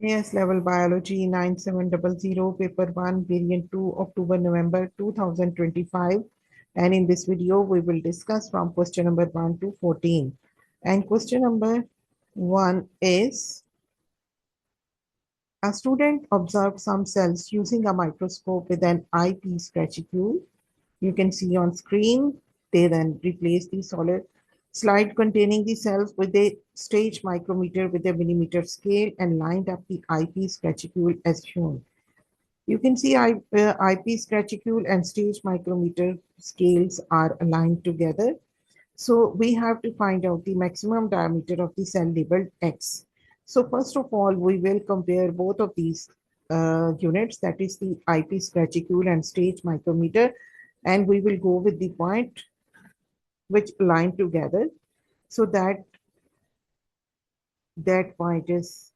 AS Level Biology 9700, Paper 1, Variant 2, October, November 2025. And in this video, we will discuss from question number 1 to 14. And question number 1 is, a student observed some cells using a microscope with an eyepiece reticule. You can see on screen, they then replace the solid slide containing the cells with a stage micrometer with a millimeter scale and lined up the eyepiece reticule as shown. You can see eyepiece reticule and stage micrometer scales are aligned together. So we have to find out the maximum diameter of the cell labeled X. So first of all, we will compare both of these units, that is the eyepiece reticule and stage micrometer, and we will go with the point which align together. So that point is,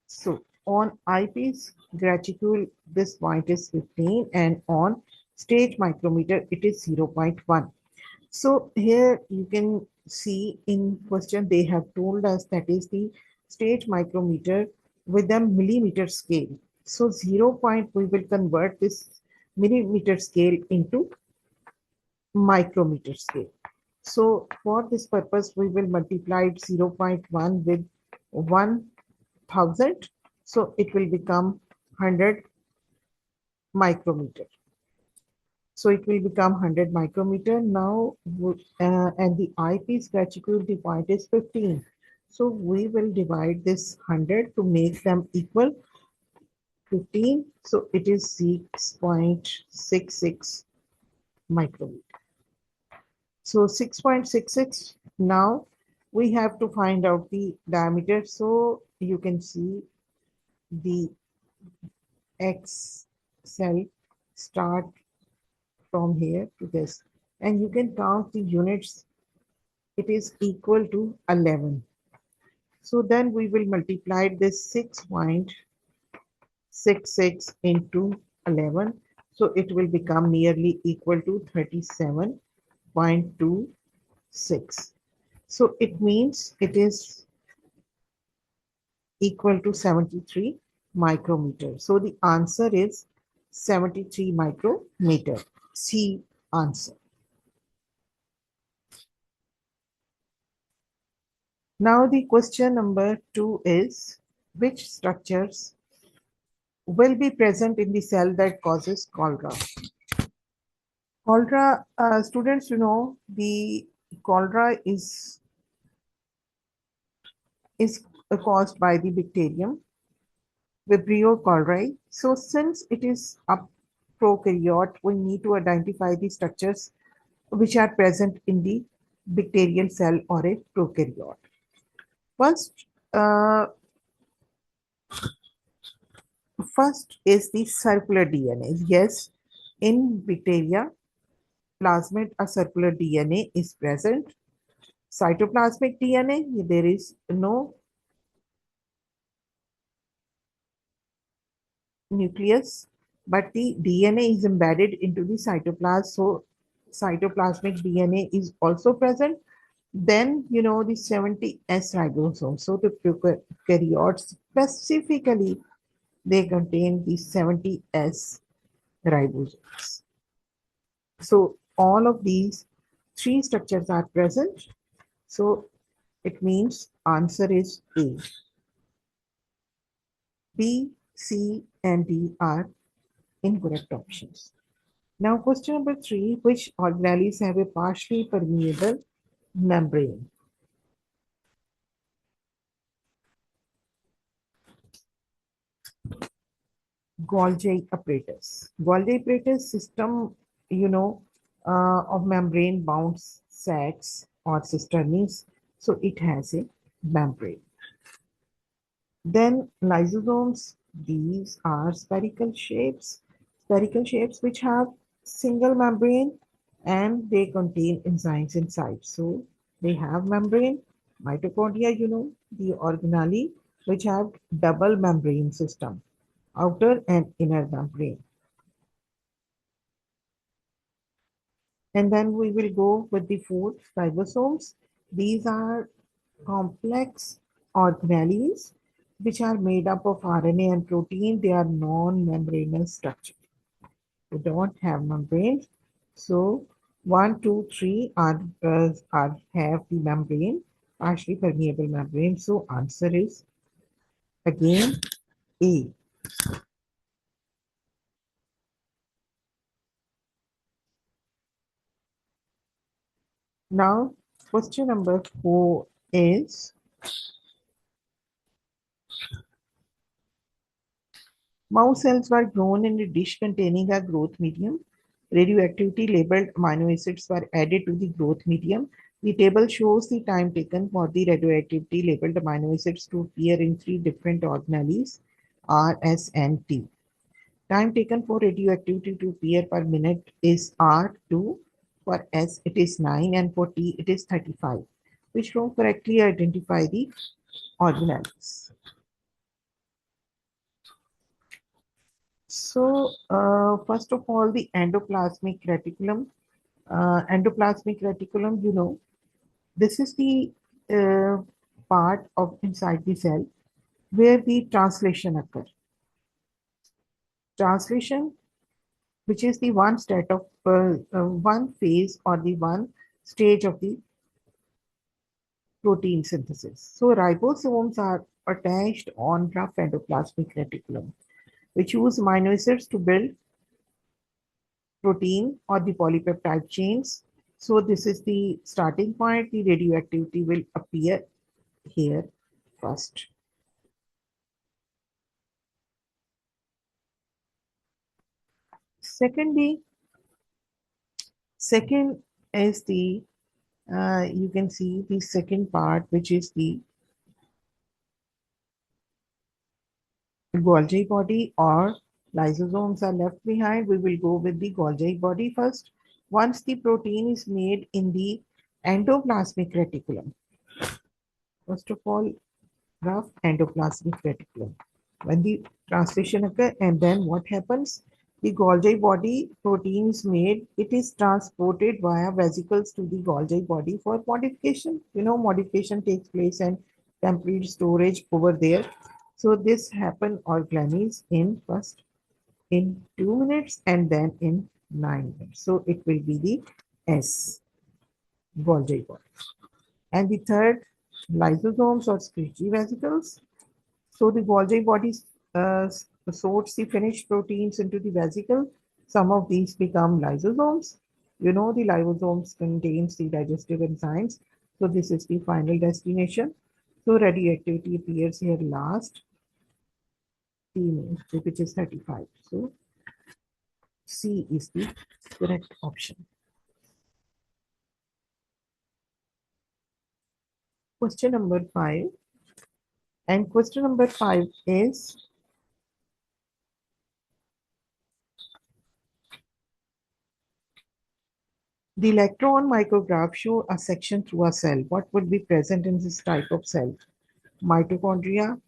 so on eyepiece reticule, this point is 15, and on stage micrometer, it is 0.1. So here you can see in question, they have told us that is the stage micrometer with a millimeter scale. So 0 point, we will convert this millimeter scale into micrometer scale. So for this purpose, we will multiply 0.1 with 1000. So it will become 100 micrometer. So it will become 100 micrometer now, and the eyepiece reticule divide is 15. So we will divide this 100 to make them equal 15. So it is 6.66 micrometer. So 6.66. Now we have to find out the diameter. So you can see the X cell start from here to this, and you can count the units. It is equal to 11. So then we will multiply this 6.66 into 11. So it will become nearly equal to 37.26. So it means it is equal to 73 micrometer. So the answer is 73 micrometer. C answer. Now the question number 2 is, which structures will be present in the cell that causes cholera? Cholera, students, you know, the cholera is caused by the bacterium Vibrio cholerae. So since it is a prokaryote, we need to identify the structures which are present in the bacterial cell or a prokaryote. First, first is the circular DNA. Yes, in bacteria, plasmid, a circular DNA is present. Cytoplasmic DNA, there is no nucleus, but the DNA is embedded into the cytoplasm. So cytoplasmic DNA is also present. Then, you know, the 70S ribosome. So the prokaryotes specifically, they contain the 70S ribosomes. So all of these three structures are present. So it means answer is A. B, C, and D are incorrect options. Now question number 3, which organelles have a partially permeable membrane? Golgi apparatus. Golgi apparatus system, you know, of membrane bound sacs or cisterns. So it has a membrane. Then lysosomes, these are spherical shapes which have single membrane and they contain enzymes inside. So they have membrane. Mitochondria, you know, the organelle which have double membrane system, outer and inner membrane. And then we will go with the fourth, ribosomes. These are complex organelles which are made up of RNA and protein. They are non-membranous structure. They don't have membranes. So 1, 2, 3 are have the membrane, partially permeable membrane. So answer is again A. Now question number 4 is mouse cells were grown in a dish containing a growth medium. Radioactivity labeled amino acids were added to the growth medium. The table shows the time taken for the radioactivity labeled amino acids to appear in three different organelles, R, S, and T. Time taken for radioactivity to appear per minute is R2, for S it is 9, and for T it is 35, which will correctly identify the organelles. So, first of all, the endoplasmic reticulum. Endoplasmic reticulum, this is the uh, part of inside the cell where the translation occurs. Translation, which is the one state of one phase or the one stage of the protein synthesis. So ribosomes are attached on rough endoplasmic reticulum, which use amino acids to build protein or the polypeptide chains. So this is the starting point. The radioactivity will appear here first. Secondly, second is the you can see the second part, which is the Golgi body or lysosomes are left behind. We will go with the Golgi body first. Once the protein is made in the endoplasmic reticulum, first of all, rough endoplasmic reticulum. When the translation occurs, and then what happens? The Golgi body protein is made. It is transported via vesicles to the Golgi body for modification. Modification takes place and temporary storage over there. So this happen organis in first in 2 minutes and then in 9 minutes. So it will be the S Golgi body. And the third, lysosomes or Golgi vesicles. So the Golgi body uh, sorts the finished proteins into the vesicle. Some of these become lysosomes. The lysosomes contains the digestive enzymes. So this is the final destination. So radioactivity appears here last, T which is 35. So C is the correct option. Question number 5. And question number 5 is the electron micrograph show a section through a cell. What would be present in this type of cell? Mitochondria,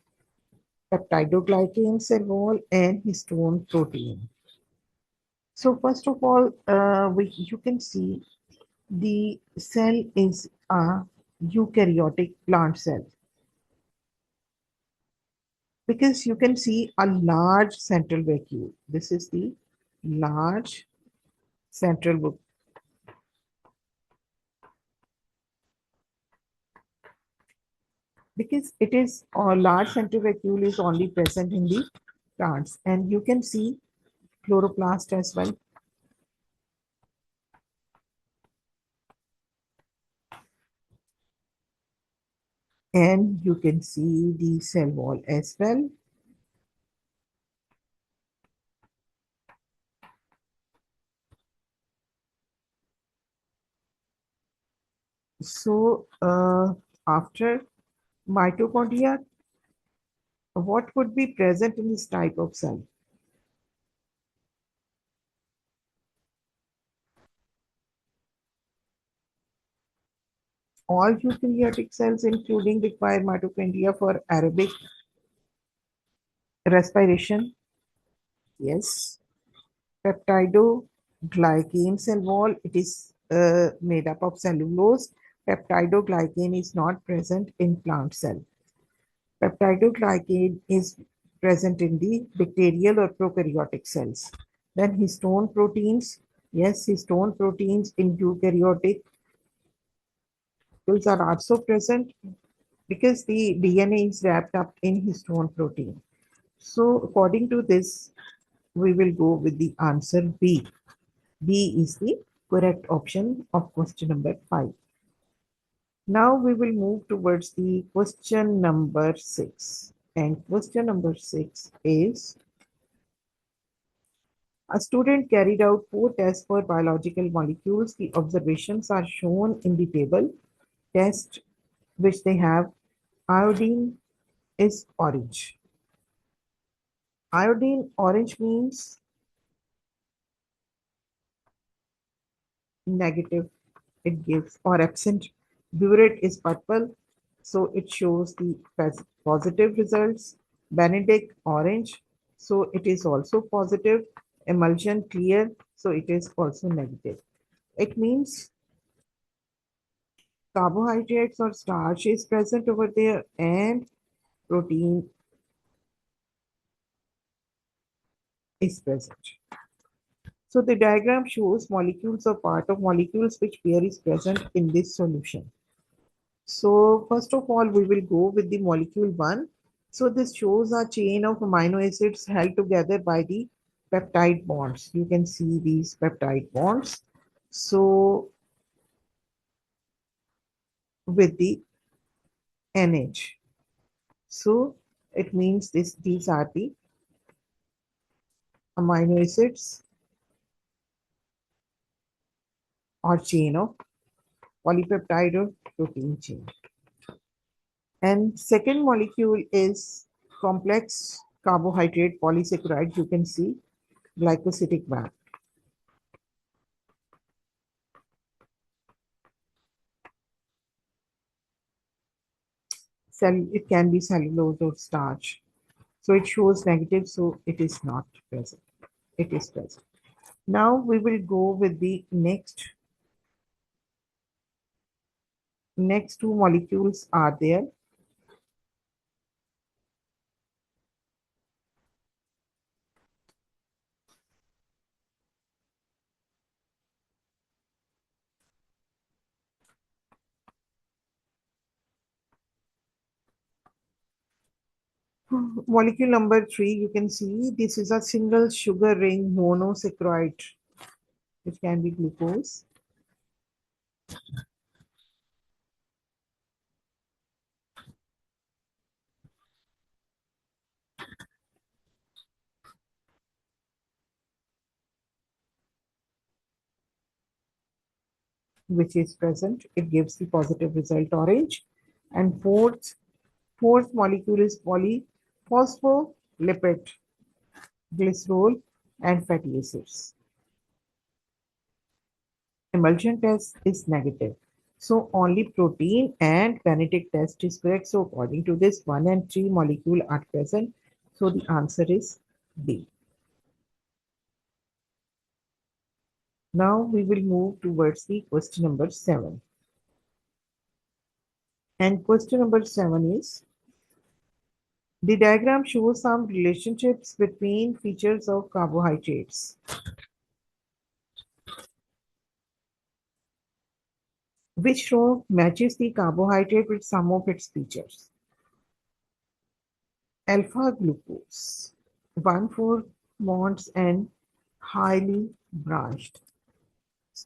peptidoglycan cell wall, and histone protein. So first of all, you can see the cell is a eukaryotic plant cell because you can see a large central vacuole. This is the large central because it is a large central vacuole is only present in the plants, and you can see chloroplast as well. And you can see the cell wall as well. So after mitochondria, what would be present in this type of cell? All eukaryotic cells, including require mitochondria for aerobic respiration. Yes. Peptidoglycan cell wall, it is made up of cellulose. Peptidoglycan is not present in plant cell. Peptidoglycan is present in the bacterial or prokaryotic cells. Then histone proteins, yes, histone proteins in eukaryotic cells are also present because the DNA is wrapped up in histone protein. So according to this, we will go with the answer B. B is the correct option of question number 5. Now we will move towards the question number 6. And question number 6 is a student carried out 4 tests for biological molecules. The observations are shown in the table. Test which they have iodine is orange. Iodine orange means negative, it gives, or absent. Burette is purple, so it shows the positive results. Benedict orange, so it is also positive. Emulsion clear, so it is also negative. It means carbohydrates or starch is present over there and protein is present. So the diagram shows molecules or part of molecules which pair is present in this solution. So first of all, we will go with the molecule 1. So this shows a chain of amino acids held together by the peptide bonds. You can see these peptide bonds. So with the NH. So it means these are the amino acids or chain of polypeptide or protein chain. And second molecule is complex carbohydrate polysaccharide. You can see glycosidic band. It can be cellulose or starch. So it shows negative, so it is not present. It is present. Now we will go with the next two molecules are there. Molecule number 3, you can see this is a single sugar ring monosaccharide, which can be glucose. Which is present, it gives the positive result orange. And fourth molecule is polyphospholipid, glycerol, and fatty acids. Emulsion test is negative. So only protein and Benedict test is correct. So according to this, 1 and 3 molecule are present. So the answer is B. Now we will move towards the question number 7. And question number 7 is, the diagram shows some relationships between features of carbohydrates. Which row matches the carbohydrate with some of its features? Alpha glucose, 1,4 bonds and highly branched.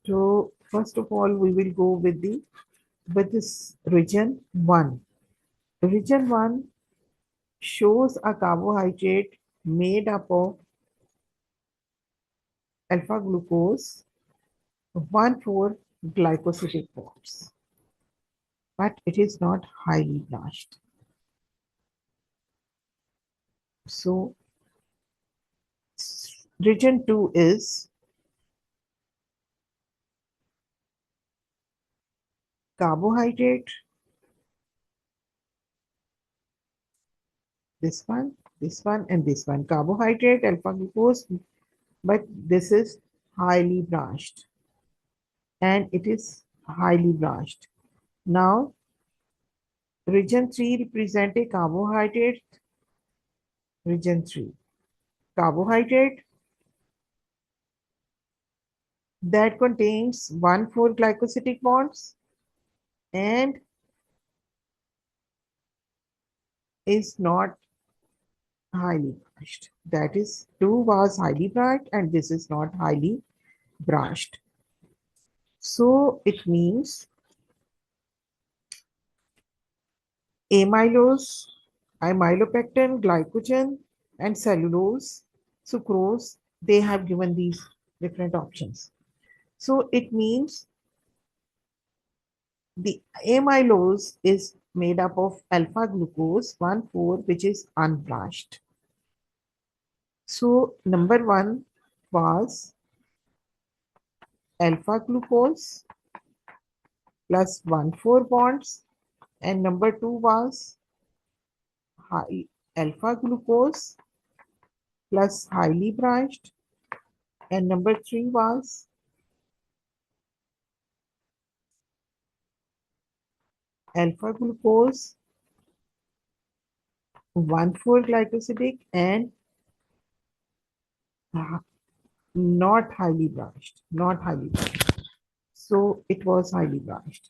So first of all, we will go with this region 1. Region 1 shows a carbohydrate made up of alpha glucose, 1,4 glycosidic bonds, but it is not highly branched. So region 2 is carbohydrate, this one, and this one. Carbohydrate, alpha glucose, but this is highly branched, and it is highly branched. Now, Region 3 represent a carbohydrate. Region 3. Carbohydrate that contains 1,4 glycosidic bonds and is not highly brushed. That is, 2 was highly brushed and this is not highly brushed. So it means amylose, amylopectin, glycogen, and cellulose, sucrose, they have given these different options. So it means the amylose is made up of alpha glucose 1,4, which is unbrushed. So number 1 was alpha glucose plus 1,4 bonds, and number 2 was high alpha glucose plus highly branched, and number 3 was alpha glucose 1,4 glycosidic and not highly branched, not highly branched. So it was highly branched.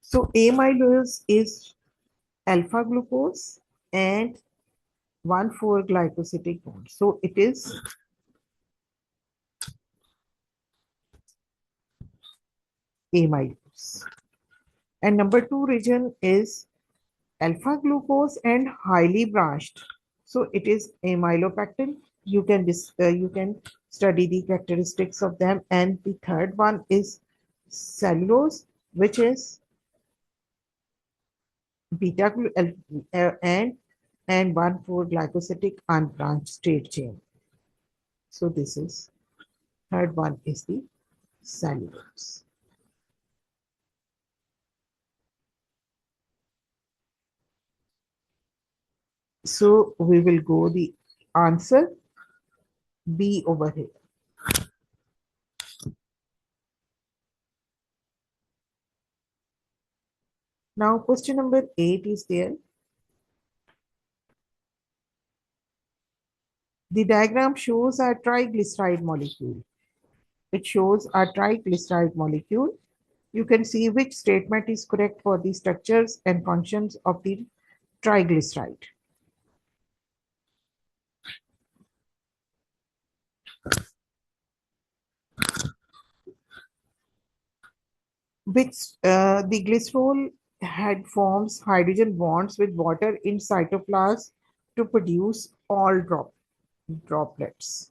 So amylose is alpha glucose and 1,4 glycosidic bond. So it is amylose. And number 2 region is alpha glucose and highly branched. So it is amylopectin. You can study the characteristics of them. And the third one is cellulose, which is beta and 1,4 glycosidic unbranched straight chain. So this is third one is the cellulose. So we will go the answer B over here. Now question number 8 is there. The diagram shows a triglyceride molecule. It shows a triglyceride molecule. You can see which statement is correct for the structures and functions of the triglyceride. Which the glycerol head forms hydrogen bonds with water in cytoplasm to produce all droplets.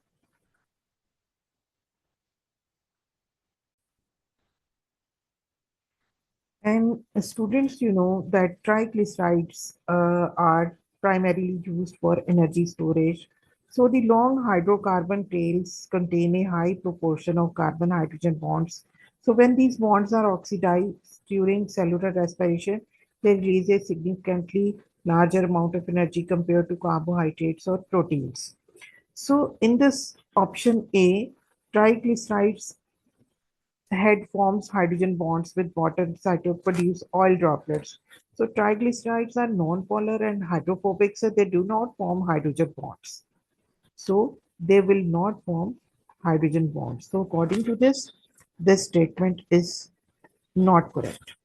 And students, you know that triglycerides are primarily used for energy storage. So the long hydrocarbon tails contain a high proportion of carbon-hydrogen bonds. So when these bonds are oxidized during cellular respiration, they release a significantly larger amount of energy compared to carbohydrates or proteins. So in this option A, triglycerides head forms hydrogen bonds with water to produce oil droplets. So triglycerides are non-polar and hydrophobic, so they do not form hydrogen bonds. So they will not form hydrogen bonds. So according to this statement is not correct.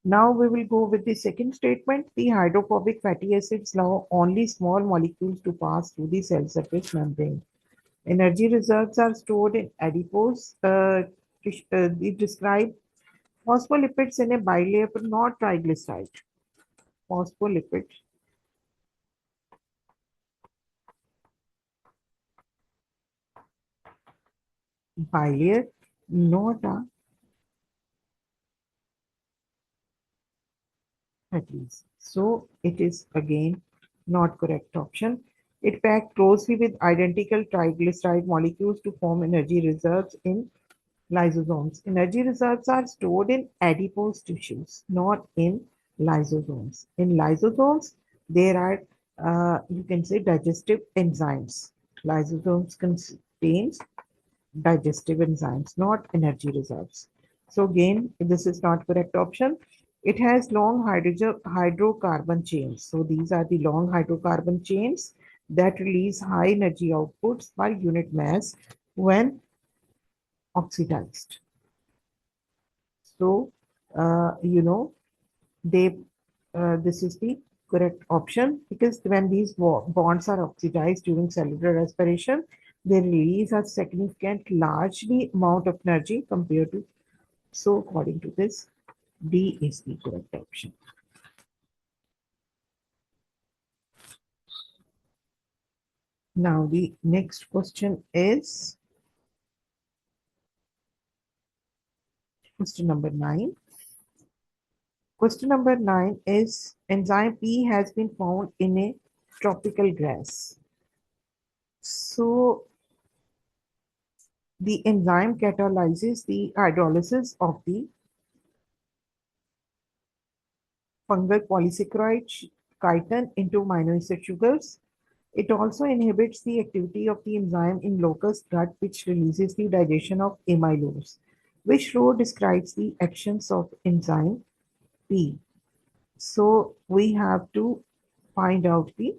Now we will go with the second statement. The hydrophobic fatty acids allow only small molecules to pass through the cell surface membrane. Energy reserves are stored in adipose. They describe phospholipids in a bilayer, but not triglyceride. Phospholipid bilayer, not a fatties. So it is again not correct option. It packed closely with identical triglyceride molecules to form energy reserves in lysosomes. Energy reserves are stored in adipose tissues, not in lysosomes. In lysosomes, there are, you can say, digestive enzymes. Lysosomes contains digestive enzymes, not energy reserves. So again, this is not correct option. It has long hydrocarbon chains. So these are the long hydrocarbon chains that release high energy outputs per unit mass when oxidized. So, you know, they this is the correct option because when these bonds are oxidized during cellular respiration, they release a significant largely amount of energy compared to. So, according to this, D is the correct option. Now, the next question is question number 9. Question number 9 is enzyme P has been found in a tropical grass. So, the enzyme catalyzes the hydrolysis of the fungal polysaccharide chitin into amino acid sugars. It also inhibits the activity of the enzyme in locust gut, which releases the digestion of amylose. Which row describes the actions of enzyme P? So we have to find out the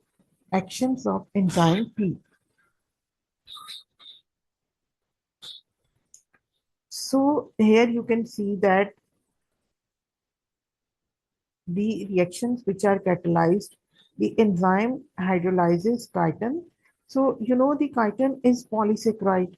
actions of enzyme P. So here you can see that the reactions which are catalyzed, the enzyme hydrolyzes chitin. So you know the chitin is polysaccharide.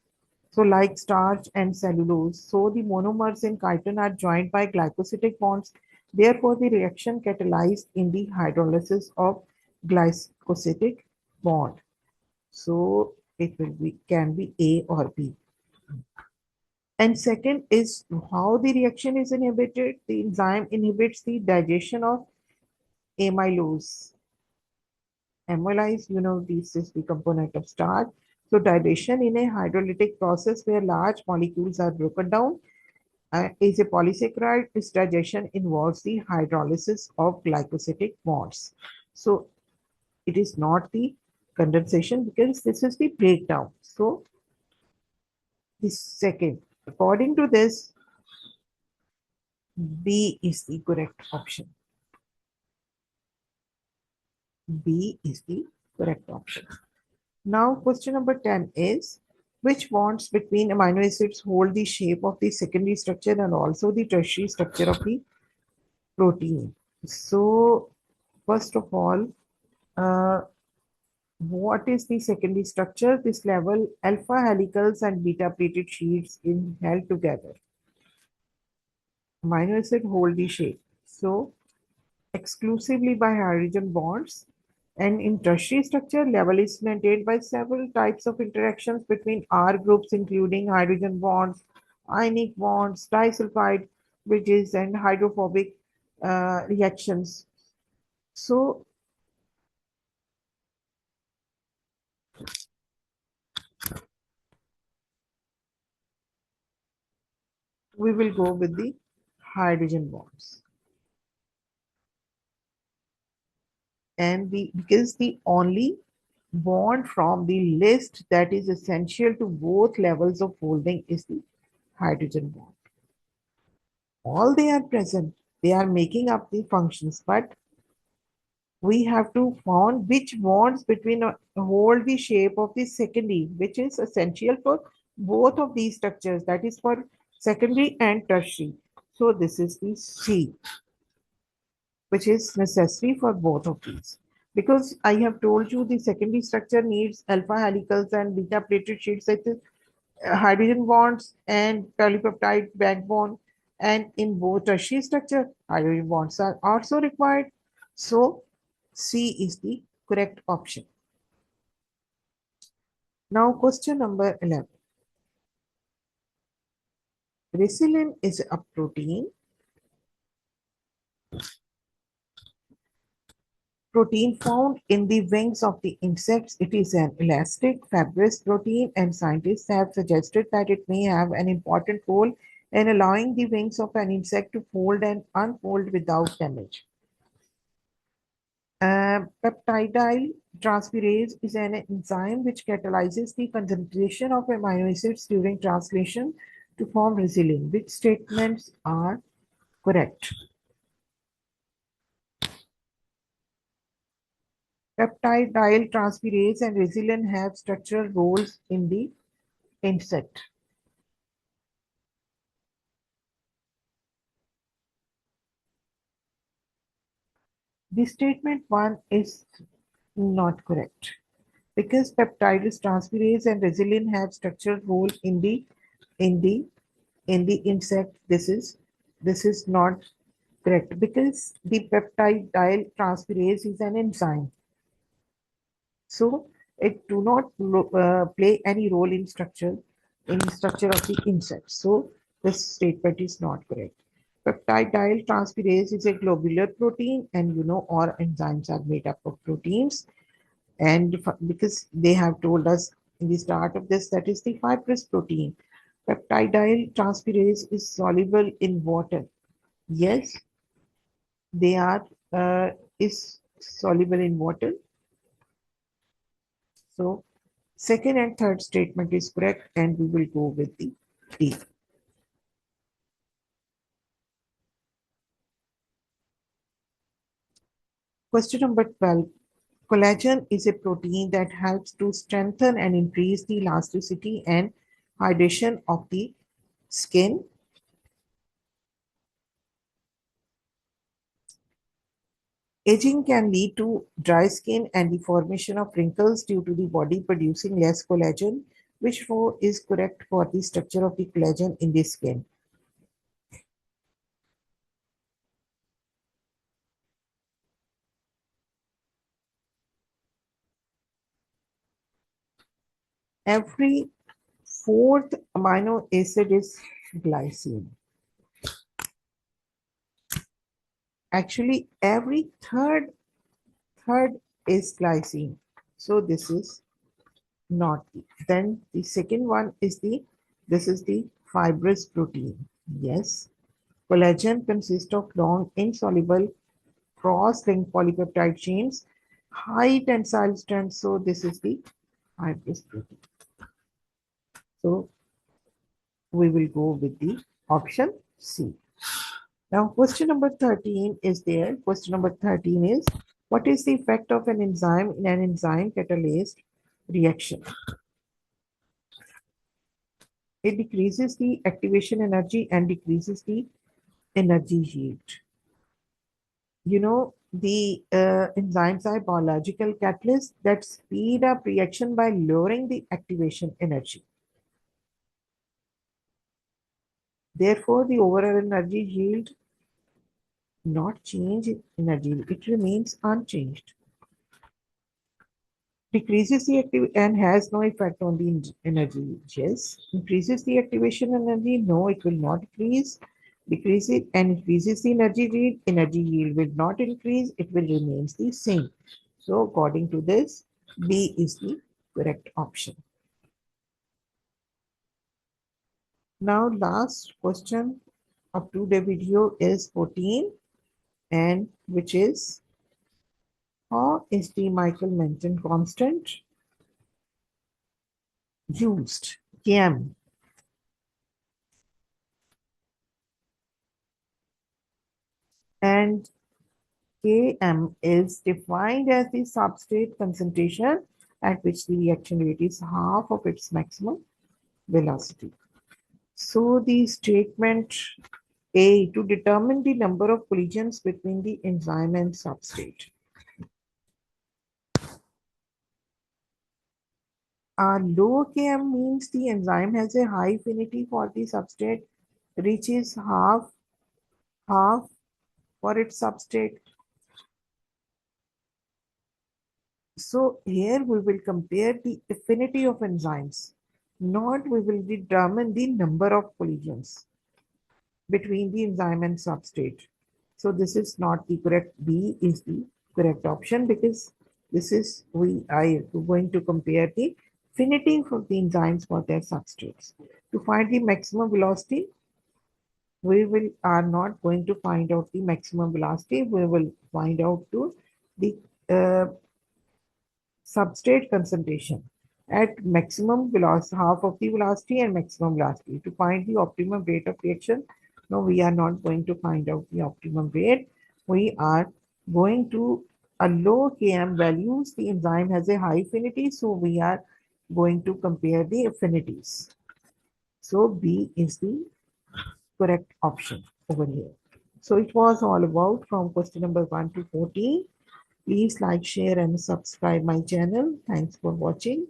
So like starch and cellulose. So the monomers in chitin are joined by glycosidic bonds. Therefore, the reaction catalyzed in the hydrolysis of glycosidic bond. So it will be can be A or B. And second is how the reaction is inhibited. The enzyme inhibits the digestion of amylose. Amylase, you know, this is the component of starch. So digestion in a hydrolytic process where large molecules are broken down is a polysaccharide. Its digestion involves the hydrolysis of glycosidic bonds. So it is not the condensation because this is the breakdown. So the second, according to this, B is the correct option. B is the correct option. Now, question number 10 is which bonds between amino acids hold the shape of the secondary structure and also the tertiary structure of the protein? So, first of all, uh, what is the secondary structure? This level alpha helicals and beta plated sheets in held together. Amino acid hold the shape. So, exclusively by hydrogen bonds. And in tertiary structure, level is maintained by several types of interactions between R groups, including hydrogen bonds, ionic bonds, disulfide bridges, and hydrophobic reactions. So we will go with the hydrogen bonds. And because the only bond from the list that is essential to both levels of folding is the hydrogen bond. All they are present, they are making up the functions, but we have to find which bonds between hold the shape of the secondary, which is essential for both of these structures, that is for secondary and tertiary. So this is the C, which is necessary for both of these. Because I have told you the secondary structure needs alpha helicals and beta plated sheets, such as hydrogen bonds and polypeptide backbone. And in both tertiary structure, hydrogen bonds are also required. So C is the correct option. Now question number 11. Resilin is a protein found in the wings of the insects. It is an elastic, fibrous protein, and scientists have suggested that it may have an important role in allowing the wings of an insect to fold and unfold without damage. Peptidyl transferase is an enzyme which catalyzes the concentration of amino acids during translation to form resilin. Which statements are correct? Peptidyl transferase and resilin have structural roles in the insect. The statement one is not correct because peptidase transferase and resilin have structural role in the in the insect. This is not correct because the peptidyl transferase is an enzyme, so it do not play any role in structure of the insect. So this statement is not correct. Peptidyl transferase is a globular protein, and all enzymes are made up of proteins. And because they have told us in the start of this, that is the fibrous protein. Peptidyl transferase is soluble in water. Yes, they are is soluble in water. So second and third statement is correct, and we will go with the D. Question number 12. Collagen is a protein that helps to strengthen and increase the elasticity and hydration of the skin. Aging can lead to dry skin and the formation of wrinkles due to the body producing less collagen, which row is correct for the structure of the collagen in the skin. Every fourth amino acid is glycine. Actually, every third is glycine. So this is not. Then the second one is this is the fibrous protein. Yes. Collagen consists of long insoluble cross-linked polypeptide chains, high tensile strength. So this is the fibrous protein. So we will go with the option C. Now, question number 13 is there. Question number 13 is, what is the effect of an enzyme in an enzyme catalase reaction? It decreases the activation energy and decreases the energy yield. The enzymes are biological catalysts that speed up reaction by lowering the activation energy. Therefore, the overall energy yield not change energy, it remains unchanged. Decreases the active and has no effect on the energy. Yes. Increases the activation energy. No, it will not increase. Decrease it and increases the energy yield. Energy yield will not increase. It will remain the same. So according to this, B is the correct option. Now last question of today's video is 14, and which is, how is the Michael-Menten constant used? Km. And Km is defined as the substrate concentration at which the reaction rate is half of its maximum velocity. So the statement A, to determine the number of collisions between the enzyme and substrate. Low Km means the enzyme has a high affinity for the substrate, reaches half for its substrate. So here we will compare the affinity of enzymes, not we will determine the number of collisions between the enzyme and substrate. So this is not the correct. B is the correct option because this is we are going to compare the affinity for the enzymes for their substrates. To find the maximum velocity, we will are not going to find out the maximum velocity. We will find out to the substrate concentration at maximum velocity, half of the velocity and maximum velocity. To find the optimum rate of reaction, no, we are not going to find out the optimum rate. We are going to a low Km values, the enzyme has a high affinity, so we are going to compare the affinities. So B is the correct option over here. So it was all about from question number 1 to 14. Please like, share and subscribe my channel. Thanks for watching.